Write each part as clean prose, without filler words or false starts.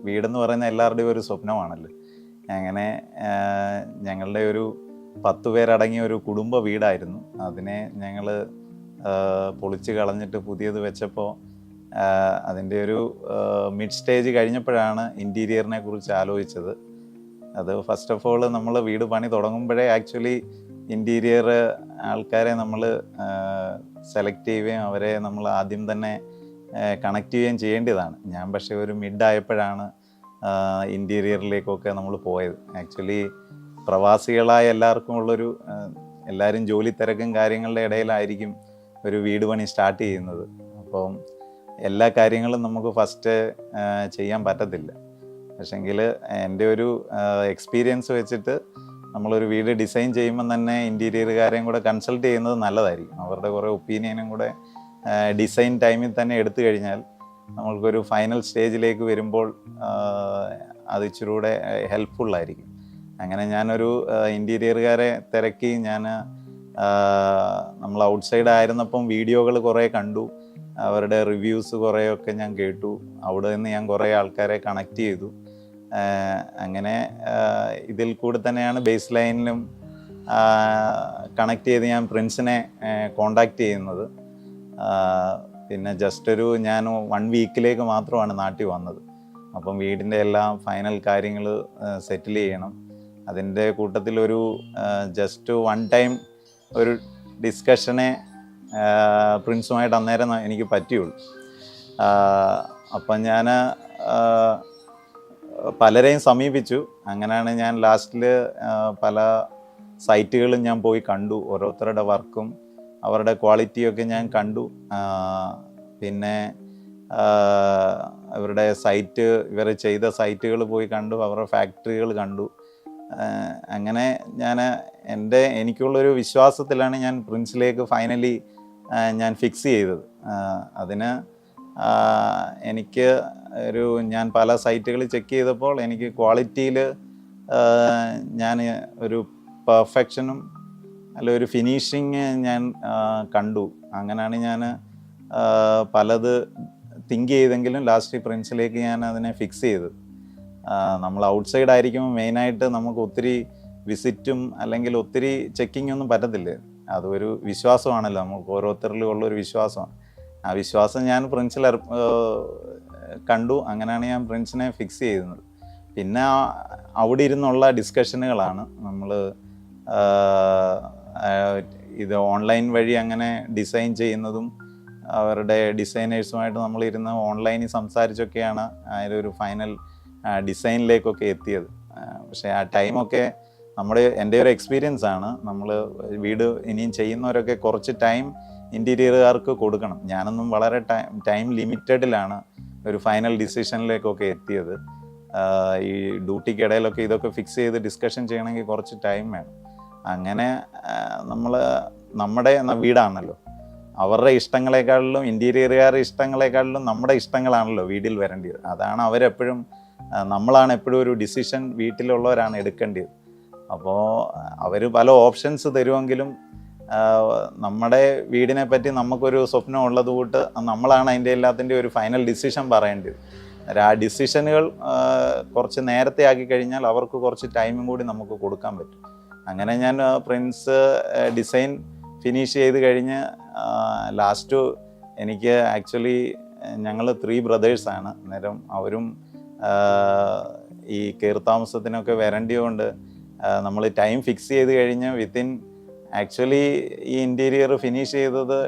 വീടെന്ന് പറയുന്ന എല്ലാവരുടെയും ഒരു സ്വപ്നമാണല്ലോ. അങ്ങനെ ഞങ്ങളുടെ ഒരു 10 പേരടങ്ങിയ ഒരു കുടുംബ വീടായിരുന്നു. അതിനെ ഞങ്ങൾ പൊളിച്ച് കളഞ്ഞിട്ട് പുതിയത് വെച്ചപ്പോൾ അതിൻ്റെ ഒരു മിഡ് സ്റ്റേജ് കഴിഞ്ഞപ്പോഴാണ് ഇൻറ്റീരിയറിനെ കുറിച്ച് ആലോചിച്ചത്. അത് ഫസ്റ്റ് ഓഫ് ഓൾ നമ്മൾ വീട് പണി തുടങ്ങുമ്പോഴേ ആക്ച്വലി ഇൻറ്റീരിയർ ആൾക്കാരെ നമ്മൾ സെലക്ട് ചെയ്യുകയും അവരെ നമ്മൾ ആദ്യം തന്നെ കണക്ട് ചെയ്യുകയും ചെയ്യേണ്ടതാണ്. ഞാൻ പക്ഷേ ഒരു മിഡായപ്പോഴാണ് ഇൻറ്റീരിയറിലേക്കൊക്കെ നമ്മൾ പോയത്. ആക്ച്വലി പ്രവാസികളായ എല്ലാവർക്കും ഉള്ളൊരു എല്ലാവരും ജോലി തിരക്കും കാര്യങ്ങളുടെ ഇടയിലായിരിക്കും ഒരു വീട് പണി സ്റ്റാർട്ട് ചെയ്യുന്നത്. അപ്പം എല്ലാ കാര്യങ്ങളും നമുക്ക് ഫസ്റ്റ് ചെയ്യാൻ പറ്റത്തില്ല. പക്ഷെങ്കിൽ എൻ്റെ ഒരു എക്സ്പീരിയൻസ് വെച്ചിട്ട് നമ്മളൊരു വീട് ഡിസൈൻ ചെയ്യുമ്പം തന്നെ ഇൻറ്റീരിയറുകാരെയും കൂടെ കൺസൾട്ട് ചെയ്യുന്നത് നല്ലതായിരിക്കും. അവരുടെ കുറേ ഒപ്പീനിയനും കൂടെ ഡിസൈൻ ടൈമിൽ തന്നെ എടുത്തു കഴിഞ്ഞാൽ നമ്മൾക്കൊരു ഫൈനൽ സ്റ്റേജിലേക്ക് വരുമ്പോൾ അത് ഇച്ചിരി കൂടെ ഹെൽപ്ഫുള്ളായിരിക്കും. അങ്ങനെ ഞാനൊരു ഇൻറ്റീരിയറുകാരെ തിരക്കി നമ്മൾ ഔട്ട്സൈഡ് ആയിരുന്നപ്പം വീഡിയോകൾ കുറേ കണ്ടു, അവരുടെ റിവ്യൂസ് കുറേയൊക്കെ ഞാൻ കേട്ടു. അവിടെ നിന്ന് ഞാൻ കുറേ ആൾക്കാരെ കണക്ട് ചെയ്തു. അങ്ങനെ ഇതിൽ കൂടെ തന്നെയാണ് ബേസ് ലൈനിലും കണക്ട് ചെയ്ത് ഞാൻ പ്രിൻസിനെ കോണ്ടാക്ട് ചെയ്യുന്നത്. പിന്നെ ഞാൻ 1 വീക്കിലേക്ക് മാത്രമാണ് നാട്ടിൽ വന്നത്. അപ്പം വീടിൻ്റെ എല്ലാം ഫൈനൽ കാര്യങ്ങൾ സെറ്റിൽ ചെയ്യണം. അതിൻ്റെ കൂട്ടത്തിലൊരു ജസ്റ്റ് 1 ടൈം ഒരു ഡിസ്കഷനെ പ്രിൻസുമായിട്ട് അന്നേരം എനിക്ക് പറ്റിയുള്ളൂ. അപ്പം ഞാൻ പലരെയും സമീപിച്ചു. അങ്ങനെയാണ് ഞാൻ ലാസ്റ്റിൽ പല സൈറ്റുകളും ഞാൻ പോയി കണ്ടു. ഓരോരുത്തരുടെ വർക്കും അവരുടെ ക്വാളിറ്റിയൊക്കെ ഞാൻ കണ്ടു. പിന്നെ അവരുടെ സൈറ്റ്, ഇവർ ചെയ്ത സൈറ്റുകൾ പോയി കണ്ടു, അവരുടെ ഫാക്ടറികൾ കണ്ടു. അങ്ങനെ എനിക്കുള്ളൊരു വിശ്വാസത്തിലാണ് ഞാൻ പ്രിൻസിലേക്ക് ഫൈനലി ഞാൻ ഫിക്സ് ചെയ്തത്. അതിന് ഞാൻ പല സൈറ്റുകൾ ചെക്ക് ചെയ്തപ്പോൾ എനിക്ക് ക്വാളിറ്റിയിൽ ഞാൻ ഒരു പെർഫെക്ഷനും ഒരു ഫിനിഷിങ് ഞാൻ കണ്ടു. അങ്ങനെയാണ് ഞാൻ പലത് തിങ്ക് ചെയ്തെങ്കിലും ലാസ്റ്റ് പ്രിൻസിലേക്ക് ഞാൻ അതിനെ ഫിക്സ് ചെയ്തത്. നമ്മൾ ഔട്ട്സൈഡ് ആയിരിക്കുമ്പോൾ മെയിനായിട്ട് നമുക്ക് ഒത്തിരി വിസിറ്റും അല്ലെങ്കിൽ ഒത്തിരി ചെക്കിംഗ് ഒന്നും പറ്റത്തില്ല. അതൊരു വിശ്വാസമാണല്ലോ, നമുക്ക് ഓരോരുത്തരിലും ഉള്ളൊരു വിശ്വാസമാണ്. ആ വിശ്വാസം ഞാൻ പ്രിൻസിൽ കണ്ടു. അങ്ങനെയാണ് ഞാൻ പ്രിൻസിനെ ഫിക്സ് ചെയ്യുന്നത്. പിന്നെ അവിടെ ഇരുന്നുള്ള ഡിസ്കഷനുകളാണ്. നമ്മൾ ഇത് ഓൺലൈൻ വഴി അങ്ങനെ ഡിസൈൻ ചെയ്യുന്നതും അവരുടെ ഡിസൈനേഴ്സുമായിട്ട് നമ്മളിരുന്ന് ഓൺലൈനിൽ സംസാരിച്ചൊക്കെയാണ് അതിലൊരു ഫൈനൽ ഡിസൈനിലേക്കൊക്കെ എത്തിയത്. പക്ഷേ ആ ടൈമൊക്കെ എൻ്റെ ഒരു എക്സ്പീരിയൻസ് ആണ്. നമ്മൾ വീട് ഇനിയും ചെയ്യുന്നവരൊക്കെ കുറച്ച് ടൈം ഇൻറ്റീരിയറുകാർക്ക് കൊടുക്കണം. ഞാനൊന്നും വളരെ ടൈം ലിമിറ്റഡിലാണ് ഒരു ഫൈനൽ ഡിസിഷനിലേക്കൊക്കെ എത്തിയത്. ഈ ഡ്യൂട്ടിക്കിടയിലൊക്കെ ഇതൊക്കെ ഫിക്സ് ചെയ്ത് ഡിസ്കഷൻ ചെയ്യണമെങ്കിൽ കുറച്ച് ടൈം വേണം. അങ്ങനെ നമ്മുടെ വീടാണല്ലോ, അവരുടെ ഇഷ്ടങ്ങളെക്കാളിലും ഇൻറ്റീരിയറുകാരുടെ ഇഷ്ടങ്ങളെക്കാളിലും നമ്മുടെ ഇഷ്ടങ്ങളാണല്ലോ വീട്ടിൽ വരേണ്ടത്. അതാണ് നമ്മളാണ് എപ്പോഴും ഒരു ഡിസിഷൻ വീട്ടിലുള്ളവരാണ് എടുക്കേണ്ടത്. അപ്പോൾ അവർ പല ഓപ്ഷൻസ് തരുമെങ്കിലും നമ്മുടെ വീടിനെ പറ്റി നമുക്കൊരു സ്വപ്നം ഉള്ളത് കൂട്ട് നമ്മളാണ് അതിൻ്റെ എല്ലാത്തിൻ്റെ ഒരു ഫൈനൽ ഡിസിഷൻ പറയേണ്ടത്. ആ ഡിസിഷനുകൾ കുറച്ച് നേരത്തെ ആക്കി കഴിഞ്ഞാൽ അവർക്ക് കുറച്ച് ടൈമും കൂടി നമുക്ക് കൊടുക്കാൻ പറ്റും. അങ്ങനെ ഞാൻ പ്രിൻസ് ഡിസൈൻ ഫിനിഷ് ചെയ്ത് കഴിഞ്ഞ് ലാസ്റ്റ് എനിക്ക് ആക്ച്വലി ഞങ്ങൾ 3 ബ്രദേഴ്സാണ്. അന്നേരം അവരും ഈ കയറിത്താമസത്തിനൊക്കെ വരേണ്ടതുകൊണ്ട് നമ്മൾ ടൈം ഫിക്സ് ചെയ്ത് കഴിഞ്ഞ് ആക്ച്വലി ഈ ഇൻറ്റീരിയർ ഫിനിഷ് ചെയ്തത്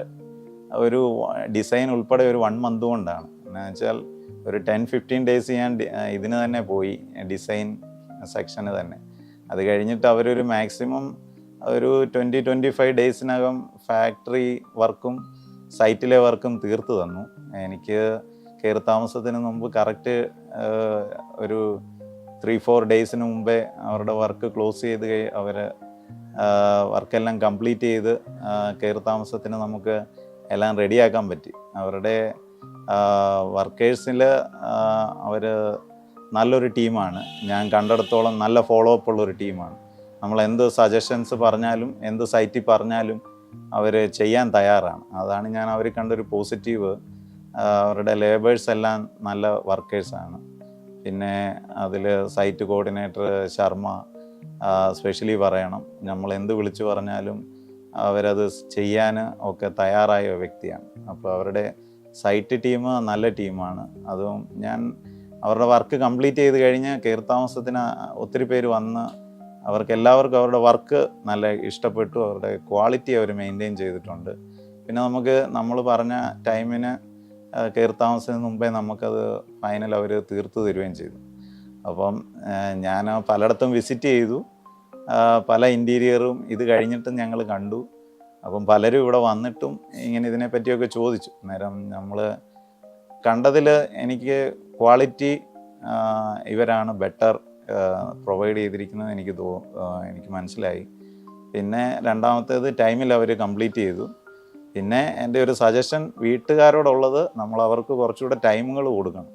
ഒരു ഡിസൈൻ ഉൾപ്പെടെ ഒരു 1 മന്ത് കൊണ്ടാണ്. എന്ന് വെച്ചാൽ ഒരു 10-15 ഡേയ്സ് ഞാൻ ഇതിന് തന്നെ പോയി, ഡിസൈൻ സെക്ഷന് തന്നെ. അത് കഴിഞ്ഞിട്ട് അവരൊരു മാക്സിമം ഒരു 20-25 ഡേയ്സിനകം ഫാക്ടറി വർക്കും സൈറ്റിലെ വർക്കും തീർത്ത് തന്നു. എനിക്ക് കയറിത്താമസത്തിന് മുമ്പ് കറക്റ്റ് ഒരു 3-4 ഡേയ്സിന് മുമ്പേ അവരുടെ വർക്ക് ക്ലോസ് ചെയ്ത് അവർ വർക്കെല്ലാം കംപ്ലീറ്റ് ചെയ്ത് കയറിത്താമസത്തിന് നമുക്ക് എല്ലാം റെഡിയാക്കാൻ പറ്റി. അവരുടെ വർക്കേഴ്സിൽ അവർ നല്ലൊരു ടീമാണ്. ഞാൻ കണ്ടിടത്തോളം നല്ല ഫോളോ അപ്പ് ഉള്ളൊരു ടീമാണ്. നമ്മൾ എന്ത് സജഷൻസ് പറഞ്ഞാലും എന്ത് സൈറ്റിൽ പറഞ്ഞാലും അവർ ചെയ്യാൻ തയ്യാറാണ്. അതാണ് ഞാൻ അവർ കണ്ടൊരു പോസിറ്റീവ്. അവരുടെ ലേബേഴ്സ് എല്ലാം നല്ല വർക്കേഴ്സാണ്. പിന്നെ അതിൽ സൈറ്റ് കോർഡിനേറ്റർ ശർമ്മ സ്പെഷ്യലി പറയണം. നമ്മൾ എന്ത് വിളിച്ചു പറഞ്ഞാലും അവരത് ചെയ്യാൻ ഒക്കെ തയ്യാറായ വ്യക്തിയാണ്. അപ്പോൾ അവരുടെ സൈറ്റ് ടീം നല്ല ടീമാണ്. അതും ഞാൻ അവരുടെ വർക്ക് കംപ്ലീറ്റ് ചെയ്ത് കഴിഞ്ഞ് കെയർ താമസത്തിന് ഒത്തിരി പേര് വന്ന് അവർക്ക് എല്ലാവർക്കും അവരുടെ വർക്ക് നല്ല ഇഷ്ടപ്പെട്ടു. അവരുടെ ക്വാളിറ്റി അവർ മെയിൻറ്റെയിൻ ചെയ്തിട്ടുണ്ട്. പിന്നെ നമ്മൾ പറഞ്ഞ ടൈമിന് കെയർ താമസത്തിന് മുമ്പേ നമുക്കത് ഫൈനൽ അവർ തീർത്തു തരുകയും ചെയ്തു. അപ്പം ഞാൻ പലയിടത്തും വിസിറ്റ് ചെയ്തു. പല ഇൻറ്റീരിയറും ഇത് കഴിഞ്ഞിട്ടും ഞങ്ങൾ കണ്ടു. അപ്പം പലരും ഇവിടെ വന്നിട്ടും ഇങ്ങനെ ഇതിനെപ്പറ്റിയൊക്കെ ചോദിച്ചു. അന്നേരം നമ്മൾ കണ്ടതിൽ എനിക്ക് ക്വാളിറ്റി ഇവരാണ് ബെറ്റർ പ്രൊവൈഡ് ചെയ്തിരിക്കുന്നത് എനിക്ക് മനസ്സിലായി. പിന്നെ രണ്ടാമത്തേത് ടൈമിൽ അവർ കംപ്ലീറ്റ് ചെയ്തു. പിന്നെ എൻ്റെ ഒരു സജഷൻ വീട്ടുകാരോടുള്ളത്, നമ്മൾ അവർക്ക് കുറച്ചുകൂടെ ടൈമുകൾ കൊടുക്കണം.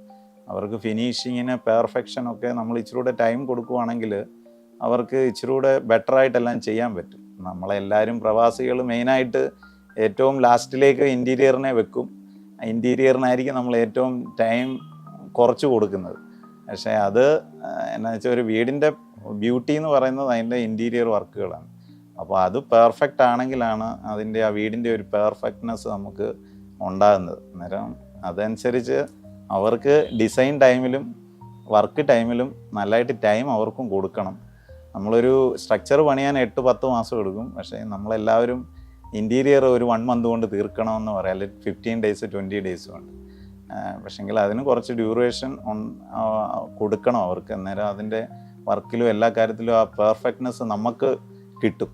അവർക്ക് ഫിനിഷിങ്ങിന് പെർഫെക്ഷനൊക്കെ നമ്മൾ ഇച്ചിരൂടെ ടൈം കൊടുക്കുവാണെങ്കിൽ അവർക്ക് ഇച്ചിരൂടെ ബെറ്ററായിട്ടെല്ലാം ചെയ്യാൻ പറ്റും. നമ്മളെല്ലാവരും പ്രവാസികൾ മെയിനായിട്ട് ഏറ്റവും ലാസ്റ്റിലേക്ക് ഇൻറ്റീരിയറിനെ വെക്കും. ഇൻറ്റീരിയറിനായിരിക്കും നമ്മൾ ഏറ്റവും ടൈം കുറച്ച് കൊടുക്കുന്നത്. പക്ഷേ അത് എന്നാ വെച്ചാൽ ഒരു വീടിൻ്റെ ബ്യൂട്ടി എന്ന് പറയുന്നത് അതിൻ്റെ ഇൻറ്റീരിയർ വർക്കുകളാണ്. അപ്പോൾ അത് പെർഫെക്റ്റ് ആണെങ്കിലാണ് അതിൻ്റെ ആ വീടിൻ്റെ ഒരു പെർഫെക്റ്റ്നെസ് നമുക്ക് ഉണ്ടാകുന്നത്. അന്നേരം അതനുസരിച്ച് അവർക്ക് ഡിസൈൻ ടൈമിലും വർക്ക് ടൈമിലും നല്ലതായിട്ട് ടൈം അവർക്കും കൊടുക്കണം. നമ്മളൊരു സ്ട്രക്ചർ പണിയാൻ 8-10 മാസം എടുക്കും. പക്ഷേ നമ്മളെല്ലാവരും ഇൻറ്റീരിയർ ഒരു 1 മന്ത് കൊണ്ട് തീർക്കണമെന്ന് പറയാം, അല്ലെങ്കിൽ 15 ഡേയ്സ് 20 ഡേയ്സ് കൊണ്ട്. പക്ഷേങ്കിൽ അതിന് കുറച്ച് ഡ്യൂറേഷൻ കൊടുക്കണം അവർക്ക്. അന്നേരം അതിൻ്റെ വർക്കിലും എല്ലാ കാര്യത്തിലും ആ പെർഫെക്റ്റ്നെസ് നമുക്ക് കിട്ടും.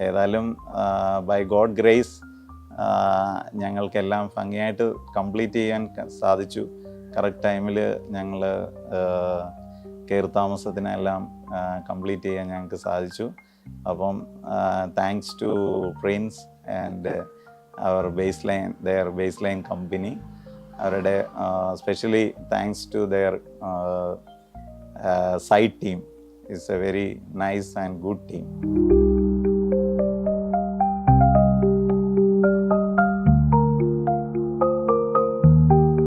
ഏതായാലും ബൈ ഗോഡ് ഗ്രേസ് ഞങ്ങൾക്കെല്ലാം ഭംഗിയായിട്ട് കംപ്ലീറ്റ് ചെയ്യാൻ സാധിച്ചു. കറക്റ്റ് ടൈമിൽ ഞങ്ങൾ കെയർ താമസത്തിനെല്ലാം കംപ്ലീറ്റ് ചെയ്യാൻ ഞങ്ങൾക്ക് സാധിച്ചു. അപ്പം താങ്ക്സ് ടു പ്രിൻസ് ആൻഡ് അവർ their baseline company. അവരുടെ specially thanks to their site team. It's a very nice and good team.